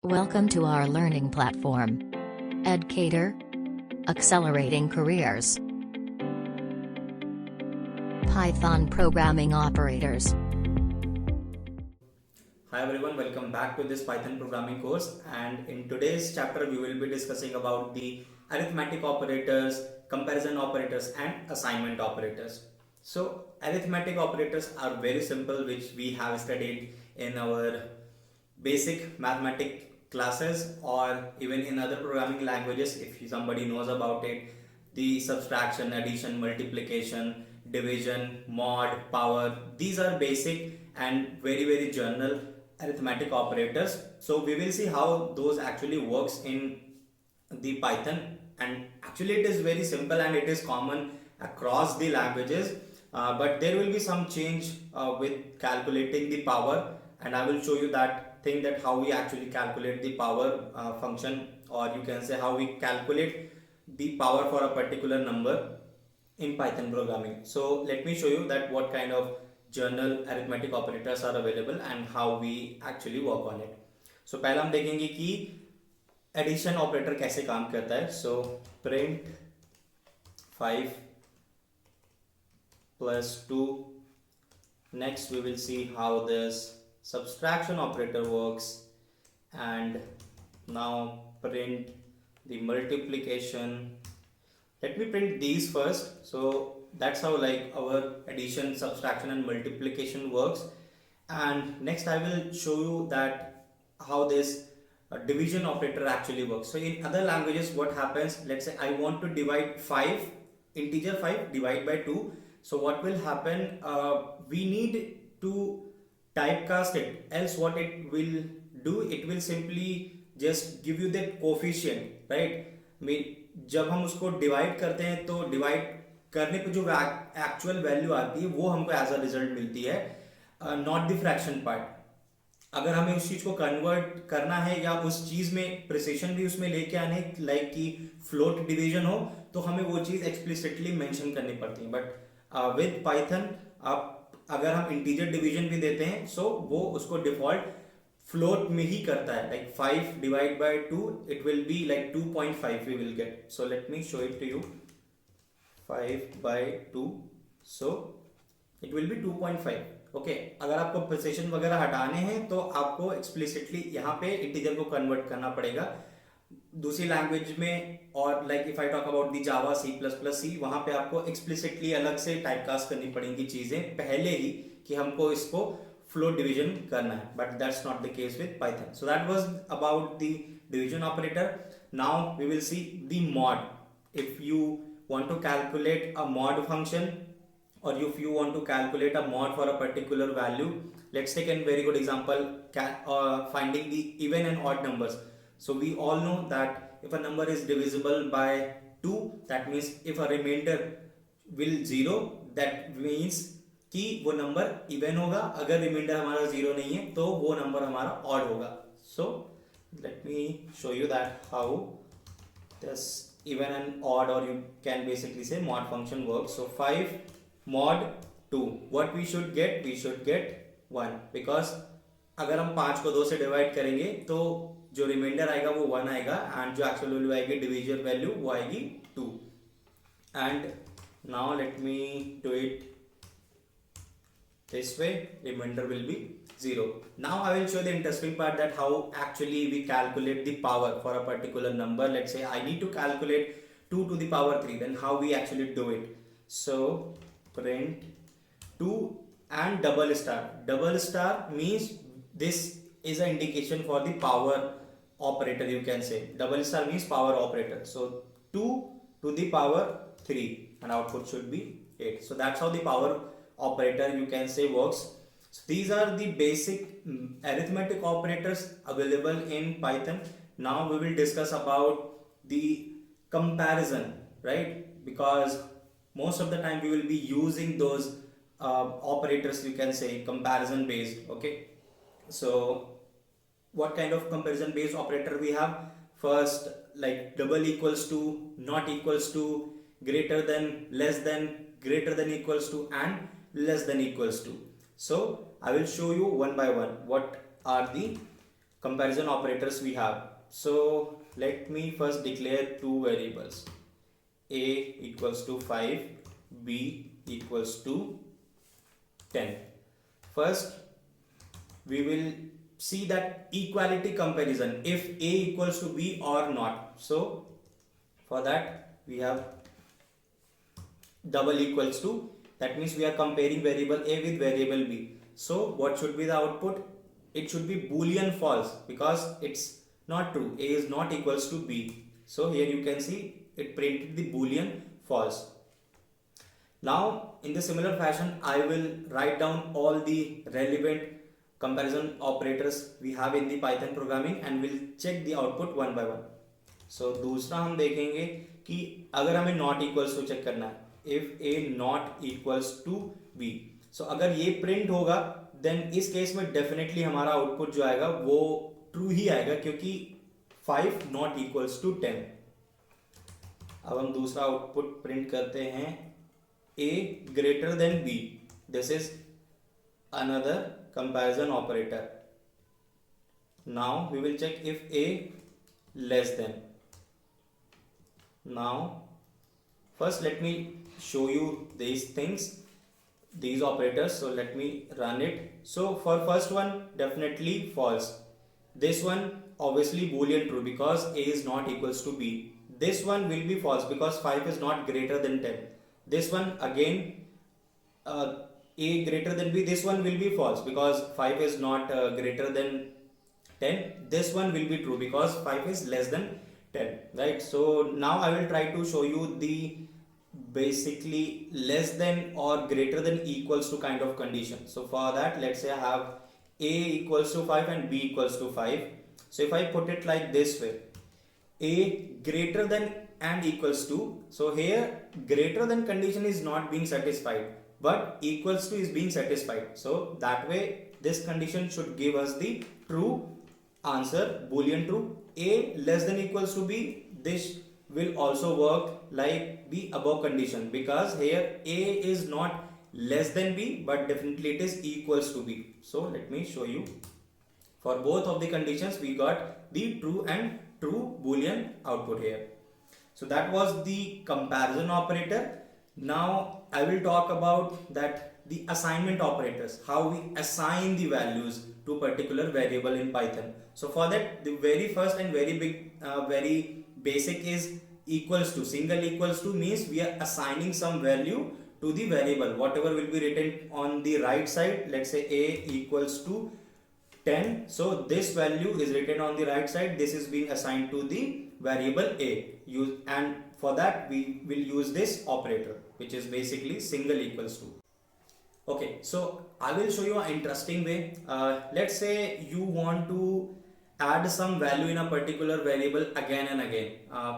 Welcome to our learning platform. Educator. Accelerating careers. Python programming operators. Hi everyone, welcome back to this Python programming course, and in today's chapter we will be discussing about the arithmetic operators, comparison operators and assignment operators. So arithmetic operators are very simple, which we have studied in our basic mathematics classes or even in other programming languages if somebody knows about it. The subtraction, addition, multiplication, division, mod, power, these are basic and very general arithmetic operators. So we will see how those actually works in the Python, and actually it is very simple and it is common across the languages, but there will be some change with calculating the power, and I will show you that thing, that how we actually calculate the power function, or you can say how we calculate the power for a particular number in Python programming. So let me show you that what kind of general arithmetic operators are available and how we actually work on it. So पहला हम देखेंगे कि addition operator कैसे काम करता है. So print 5 plus 2. Next we will see how this subtraction operator works, and now print the multiplication. Let me print these first. So that's how like our addition, subtraction and multiplication works, and next I will show you that how this division operator actually works. So in other languages what happens, let's say I want to divide 5, integer 5 divide by 2. So what will happen, we need to typecast it, else what it will do, it will simply just give you that coefficient, right? mean जब हम उसको divide करते हैं तो divide करने पे जो actual value आती है वो हमको एज अ रिजल्ट मिलती है, नॉट द फ्रैक्शन पार्ट. अगर हमें उस चीज को कन्वर्ट करना है या उस चीज में प्रिसिशन भी उसमें लेके आने, लाइक कि फ्लोट डिवीजन हो, तो हमें वो चीज एक्सप्लिसिटली मेंशन करनी पड़ती है. बट विद पाइथन आप अगर हम इंटीजर डिवीजन भी देते हैं सो वो उसको डिफॉल्ट फ्लोट में ही करता है. Like 5 divide by 2 it will be like 2.5 we will get. So let me show it to you. 5 by 2, so it will be 2.5. Okay, अगर आपको प्रिसिशन वगैरह हटाने हैं तो आपको एक्सप्लिसिटली यहाँ पे इंटीजर को कन्वर्ट करना पड़ेगा. दूसरी लैंग्वेज में, और like if I talk about the Java, C++, वहां पे आपको एक्सप्लिसिटली अलग से टाइपकास्ट करनी पड़ेंगी चीजें पहले ही कि हमको इसको फ्लोट डिवीजन करना है, but that's not the case with Python. So that was about the division operator. Now we will see the mod. If you want to calculate a mod function, or if you want to calculate a mod for a particular value, let's take a very good example, finding the even and odd numbers. So we all know that if a number is divisible by 2, that means if a remainder will 0, that means कि वो number even होगा. अगर reminder हमारा 0 नहीं है तो वो number हमारा ऑड होगा. सो let me show you that how this even and odd, or you can basically say mod function works. So 5 mod 2, what we should get 1, because अगर हम 5 को 2 से डिवाइड करेंगे तो जो रिमाइंडर आएगा वो 1 आएगा, एंड जो एक्चुअल वैल्यू आएगी डिविजन वैल्यू वो आएगी 2. And now let me do it this way. Remainder will be 0. Now I will show the interesting part, that how actually we calculate the power for a particular number. Let's say I need to calculate 2 to the power 3, then how we actually do it. So print 2 and double star. Double star means this is an indication for the power operator, you can say. Double star means power operator. So 2 to the power 3 and output should be 8. So that's how the power operator, you can say, works. So these are the basic arithmetic operators available in Python. Now we will discuss about the comparison, right? Because most of the time we will be using those operators, you can say, comparison based. Okay, so what kind of comparison based operator we have? First, like double equals to, not equals to, greater than, less than, greater than equals to, and less than equals to. So I will show you one by one what are the comparison operators we have. So let me first declare two variables, a equals to 5, b equals to 10. First we will see that equality comparison, if a equals to b or not. So for that we have double equals to, that means we are comparing variable a with variable b. So what should be the output? It should be boolean false, because it's not true, a is not equals to b. So here you can see it printed the boolean false. Now in the similar fashion I will write down all the relevant comparison operators we have in the Python programming and we'll check the output one by one. So दूसरा हम देखेंगे कि अगर हमें not equals to check करना है, if A not equals to B, so अगर ये प्रिंट होगा देन इस केस में डेफिनेटली हमारा आउटपुट जो आएगा वो ट्रू ही आएगा, क्योंकि 5 नॉट इक्वल्स टू 10. अब हम दूसरा आउटपुट प्रिंट करते हैं, a greater than b. This is another comparison operator. Now we will check if a less than. Now first let me show you these things, these operators. So let me run it. So for first one definitely false, this one obviously boolean true because a is not equals to b. This one will be false because 5 is not greater than 10. This one again a greater than b, this one will be false because 5 is not greater than 10. This one will be true because 5 is less than 10, right? So now I will try to show you the basically less than or greater than equals to kind of condition. So for that, let's say I have a equals to 5 and b equals to 5. So if I put it like this way, a greater than and equals to, so here greater than condition is not being satisfied but equals to is being satisfied. So that way this condition should give us the true answer, boolean true. A less than equals to b, this will also work like the above condition because here a is not less than b but definitely it is equals to b. So let me show you, for both of the conditions we got the true and true boolean output here. So that was the comparison operator. Now I will talk about that the assignment operators, how we assign the values to particular variable in Python. So for that, the very first and very basic is equals to. Single equals to means we are assigning some value to the variable, whatever will be written on the right side. Let's say a equals to 10. So this value is written on the right side. This is being assigned to the variable a. And for that we will use this operator, which is basically single equals to. Okay, so I will show you an interesting way. Let's say you want to add some value in a particular variable again and again.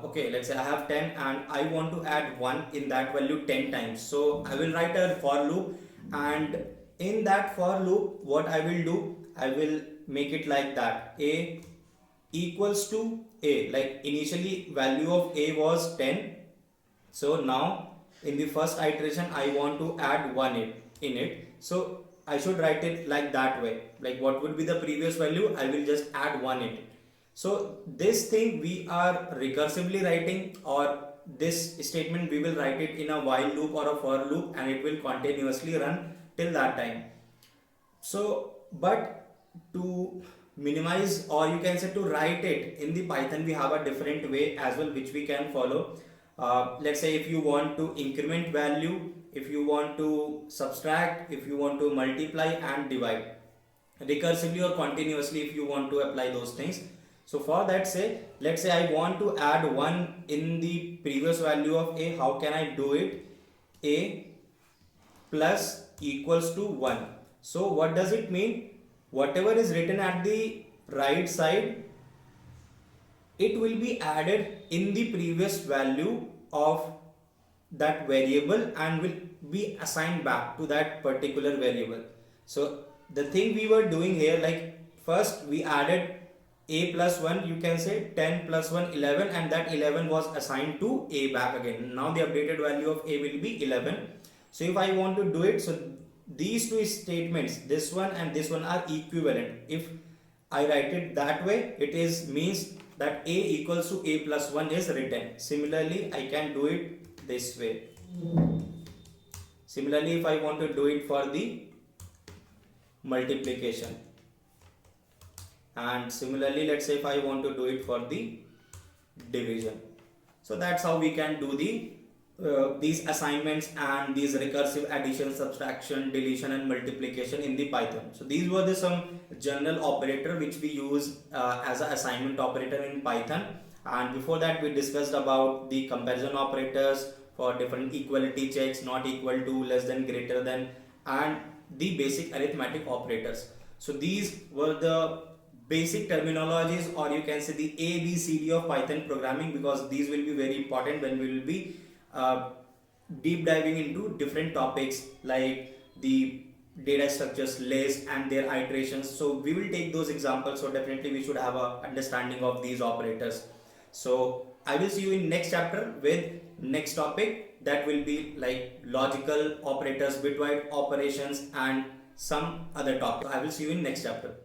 Okay, let's say I have 10 and I want to add 1 in that value 10 times. So I will write a for loop, and in that for loop what I will do, I will make it like that, a equals to a, like initially value of a was 10. So now in the first iteration I want to add 1 in it. So I should write it like that way, like what would be the previous value, I will just add 1 in it. So this thing we are recursively writing, or this statement we will write it in a while loop or a for loop, and it will continuously run till that time. So but to minimize, or you can say to write it in the Python, we have a different way as well which we can follow. Let's say if you want to increment value, if you want to subtract, if you want to multiply and divide recursively or continuously, if you want to apply those things. So for that, let's say I want to add 1 in the previous value of a. How can I do it? A plus equals to 1. So what does it mean? Whatever is written at the right side, it will be added in the previous value of that variable and will be assigned back to that particular variable. So the thing we were doing here, like first we added a plus 1, you can say 10 plus 1 11, and that 11 was assigned to a back again. Now the updated value of a will be 11. So if I want to do it, so these two statements, this one and this one, are equivalent. If I write it that way, it is means that a equals to a plus 1 is written. Similarly, I can do it this way. Similarly, if I want to do it for the multiplication, and similarly, let's say if I want to do it for the division. So that's how we can do these assignments and these recursive addition, subtraction, deletion and multiplication in the Python. So these were the some general operator which we use as an assignment operator in Python. And before that we discussed about the comparison operators for different equality checks, not equal to, less than, greater than, and the basic arithmetic operators. So these were the basic terminologies, or you can say the ABCD of Python programming, because these will be very important when we will be deep diving into different topics like the data structures, list and their iterations. So we will take those examples, so definitely we should have a understanding of these operators. So I will see you in next chapter with next topic, that will be like logical operators, bitwise operations and some other topic. I will see you in next chapter.